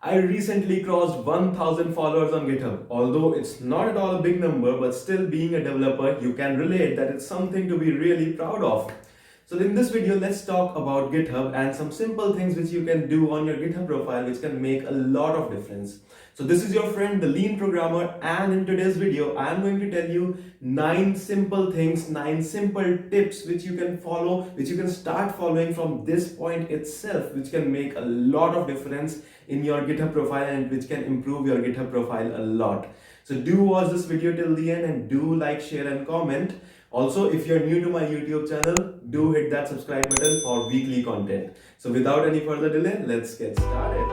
I recently crossed 1000 followers on GitHub. Although it's not at all a big number, but still being a developer, you can relate that it's something to be really proud of. So in this video, let's talk about GitHub and some simple things which you can do on your GitHub profile which can make a lot of difference. So this is your friend, the Lean Programmer, and in today's video, I am going to tell you 9 simple things, 9 simple tips which you can follow, which you can start following from this point itself, which can make a lot of difference in your GitHub profile and which can improve your GitHub profile a lot. So do watch this video till the end and do like, share and comment. Also, if you're new to my YouTube channel, do hit that subscribe button for weekly content. So without any further delay, let's get started.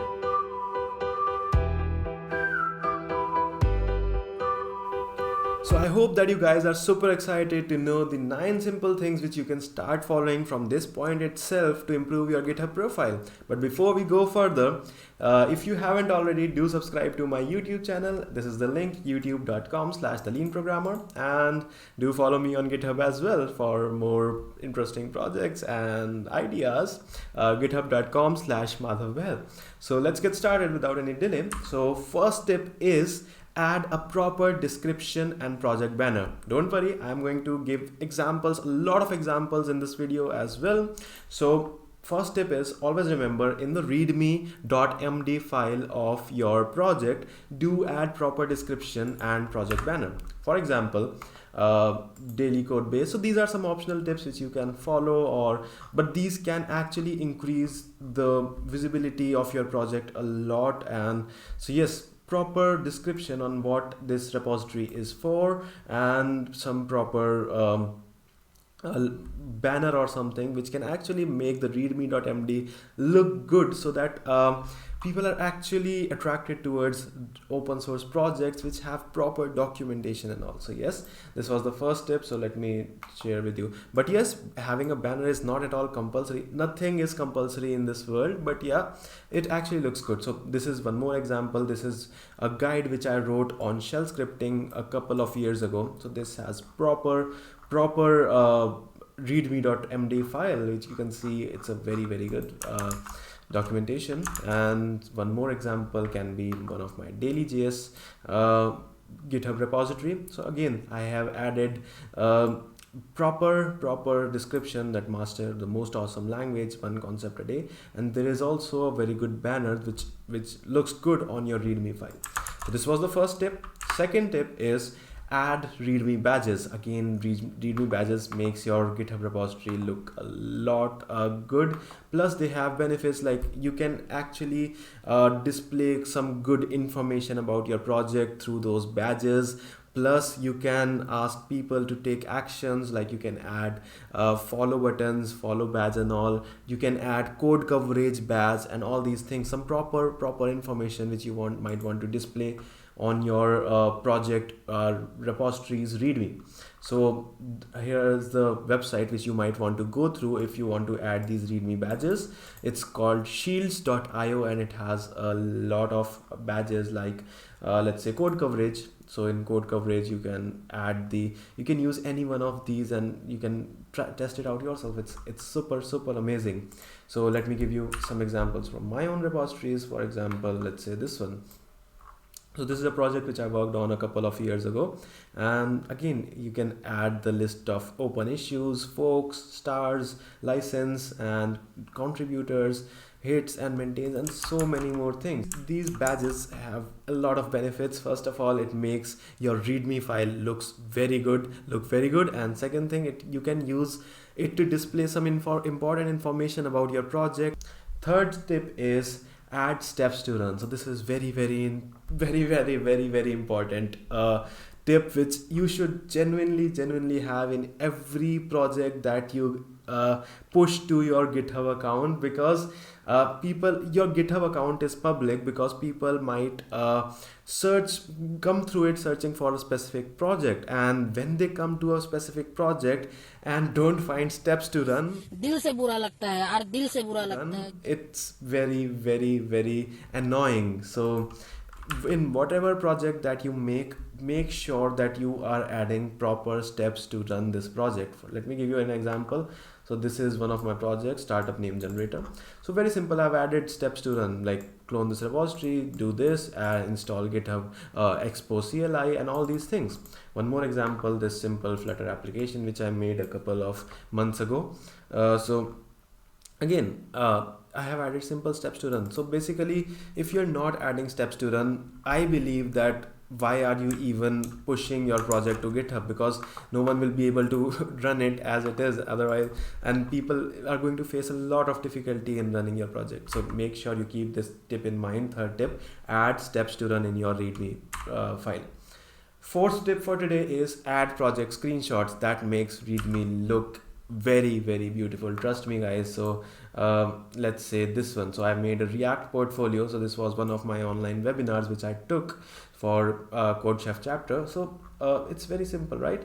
So I hope that you guys are super excited to know the 9 simple things which you can start following from this point itself to improve your GitHub profile. But before we go further, if you haven't already, do subscribe to my YouTube channel. This is the link, youtube.com/theleanprogrammer, and do follow me on GitHub as well for more interesting projects and ideas, github.com/madhavbell. So let's get started without any delay. So first tip is add a proper description and project banner. Don't worry, I'm going to give examples, a lot of examples in this video as well. So first tip is always remember in the readme.md file of your project, do add proper description and project banner. For example, daily code base. So these are some optional tips which you can follow, but these can actually increase the visibility of your project a lot. And so yes, proper description on what this repository is for and some proper banner or something which can actually make the readme.md look good, so that people are actually attracted towards open source projects which have proper documentation and all. So yes, this was the first tip, so let me share with you. But yes, having a banner is not at all compulsory. Nothing is compulsory in this world, but yeah, it actually looks good. So this is one more example. This is a guide which I wrote on shell scripting a couple of years ago. So this has proper readme.md file, which you can see it's a very good documentation. And one more example can be one of my daily.js GitHub repository. So again, I have added proper description that master the most awesome language, one concept a day, and there is also a very good banner which looks good on your readme file. So this was the first tip. Second tip is add readme badges. Again, readme badges makes your GitHub repository look a lot good. Plus they have benefits like you can actually display some good information about your project through those badges. Plus you can ask people to take actions, like you can add follow buttons, follow badge and all. You can add code coverage badge and all these things, some proper information which you might want to display on your project repositories readme. So here is the website which you might want to go through if you want to add these readme badges. It's called shields.io and it has a lot of badges like let's say code coverage. So in code coverage you can you can use any one of these and you can test it out yourself. It's super amazing. So let me give you some examples from my own repositories. For example, let's say this one. So this is a project which I worked on a couple of years ago, and again you can add the list of open issues, forks, stars, license and contributors, hits and maintains, and so many more things. These badges have a lot of benefits. First of all, it makes your readme file look very good, and second thing, you can use it to display some important information about your project. Third tip is add steps to run. So this is very important tip which you should genuinely have in every project that you push to your GitHub account, because your GitHub account is public, because people might come through it searching for a specific project, and when they come to a specific project and don't find steps to run, दिल से बुरा लगता है यार, दिल से बुरा लगता है. It's very annoying. So in whatever project that you make sure that you are adding proper steps to run this project. Let me give you an example. So this is one of my projects, startup name generator. So very simple, I've added steps to run, like clone this repository, do this, install GitHub, expose CLI, and all these things. One more example, this simple Flutter application which I made a couple of months ago. So again, I have added simple steps to run. So basically, if you're not adding steps to run, I believe that why are you even pushing your project to GitHub? Because no one will be able to run it as it is otherwise, and people are going to face a lot of difficulty in running your project. So make sure you keep this tip in mind. Third tip, add steps to run in your README file. Fourth tip for today is add project screenshots. That makes README look very beautiful, trust me guys. So let's say this one. So I made a React portfolio. So this was one of my online webinars which I took for CodeChef chapter. So it's very simple, right?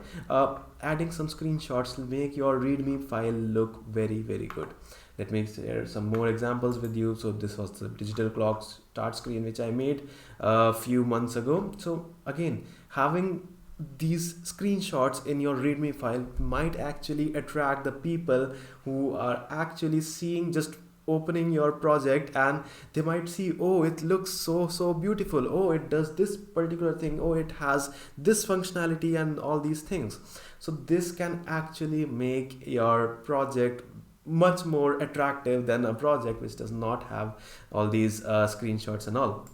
Adding some screenshots will make your README file look very good. Let me share some more examples with you. So this was the digital clock start screen which I made a few months ago. So again, having these screenshots in your README file might actually attract the people who are actually seeing, just opening your project, and they might see, oh, it looks so beautiful, oh, it does this particular thing, oh, it has this functionality and all these things. So this can actually make your project much more attractive than a project which does not have all these screenshots and all.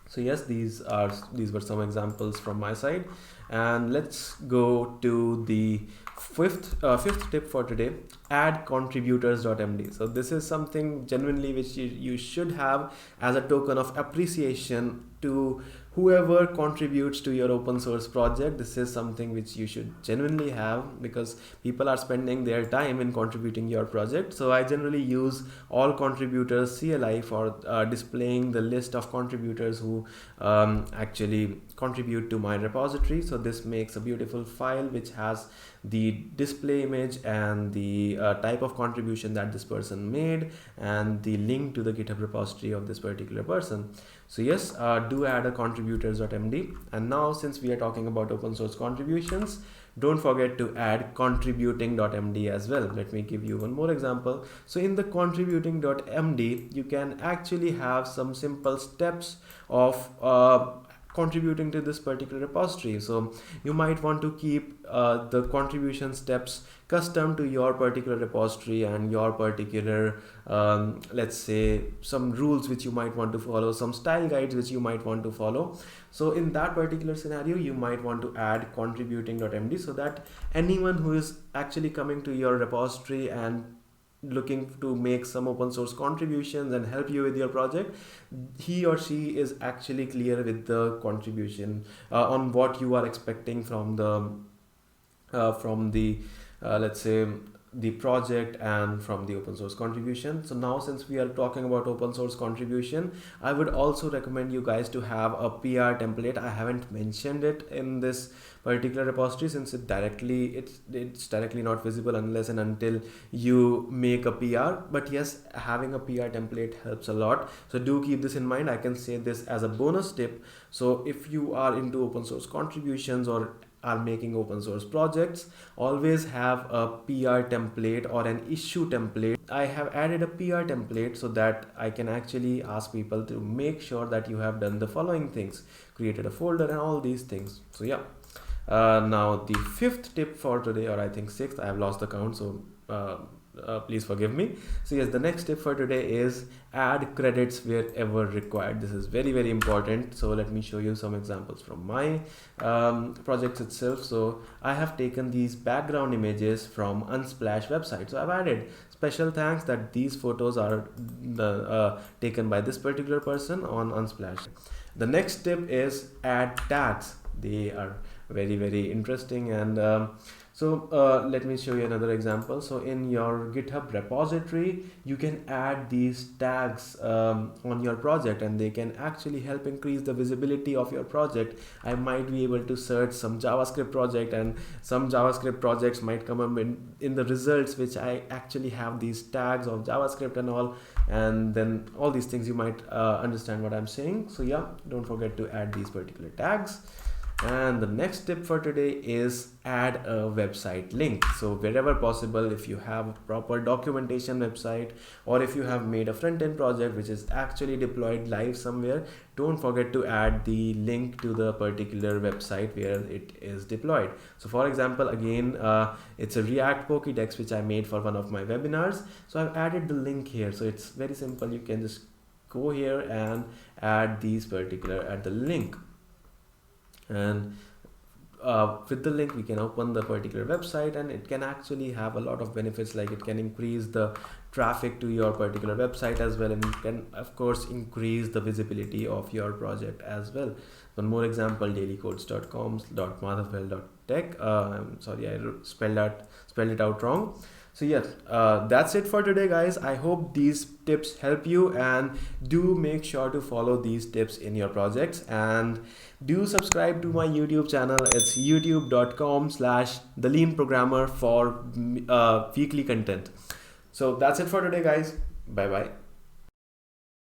So yes, these were some examples from my side, and let's go to the fifth tip for today. Add contributors.md. So this is something genuinely which you should have as a token of appreciation to whoever contributes to your open source project. This is something which you should genuinely have, because people are spending their time in contributing your project. So I generally use all contributors CLI for displaying the list of contributors who actually contribute to my repository. So this makes a beautiful file which has the display image and the type of contribution that this person made and the link to the GitHub repository of this particular person. So yes, do add a contributors.md. And now, since we are talking about open source contributions, don't forget to add contributing.md as well. Let me give you one more example. So in the contributing.md, you can actually have some simple steps of contributing to this particular repository. So you might want to keep the contribution steps custom to your particular repository and your particular let's say some rules which you might want to follow, some style guides which you might want to follow. So in that particular scenario, you might want to add contributing.md so that anyone who is actually coming to your repository and looking to make some open source contributions and help you with your project, he or she is actually clear with the contribution on what you are expecting from the let's say the project and from the open source contribution. So now, since we are talking about open source contribution, I would also recommend you guys to have a PR template. I haven't mentioned it in this particular repository since it's directly not visible unless and until you make a PR. But yes, having a PR template helps a lot. So do keep this in mind. I can say this as a bonus tip. So if you are into open source contributions or are making open source projects, always have a PR template or an issue template. I have added a PR template so that I can actually ask people to make sure that you have done the following things, created a folder and all these things. So yeah, now the fifth tip for today, or I think sixth, I have lost the count, so please forgive me. So yes, the next tip for today is add credits wherever required. This is very important. So let me show you some examples from my projects itself. So I have taken these background images from Unsplash website. So I've added special thanks that these photos are taken by this particular person on Unsplash. The next tip is add tags. They are very interesting, and so let me show you another example. So in your GitHub repository, you can add these tags on your project, and they can actually help increase the visibility of your project. I might be able to search some JavaScript project, and some JavaScript projects might come up in the results which I actually have these tags of JavaScript and all, and then all these things you might understand what I'm saying. So yeah, don't forget to add these particular tags. And the next tip for today is add a website link. So wherever possible, if you have a proper documentation website, or if you have made a front-end project which is actually deployed live somewhere, don't forget to add the link to the particular website where it is deployed. So for example, again, it's a React Pokédex which I made for one of my webinars. So I've added the link here. So it's very simple. You can just go here and add the link, and with the link we can open the particular website, and it can actually have a lot of benefits, like it can increase the traffic to your particular website as well, and it can of course increase the visibility of your project as well. One more example, dailycodes.com/madhavvel.tech. I'm sorry, I spelled it out wrong. So yes, that's it for today, guys. I hope these tips help you, and do make sure to follow these tips in your projects, and do subscribe to my YouTube channel. It's youtube.com/theleanprogrammer for weekly content. So that's it for today, guys. Bye bye.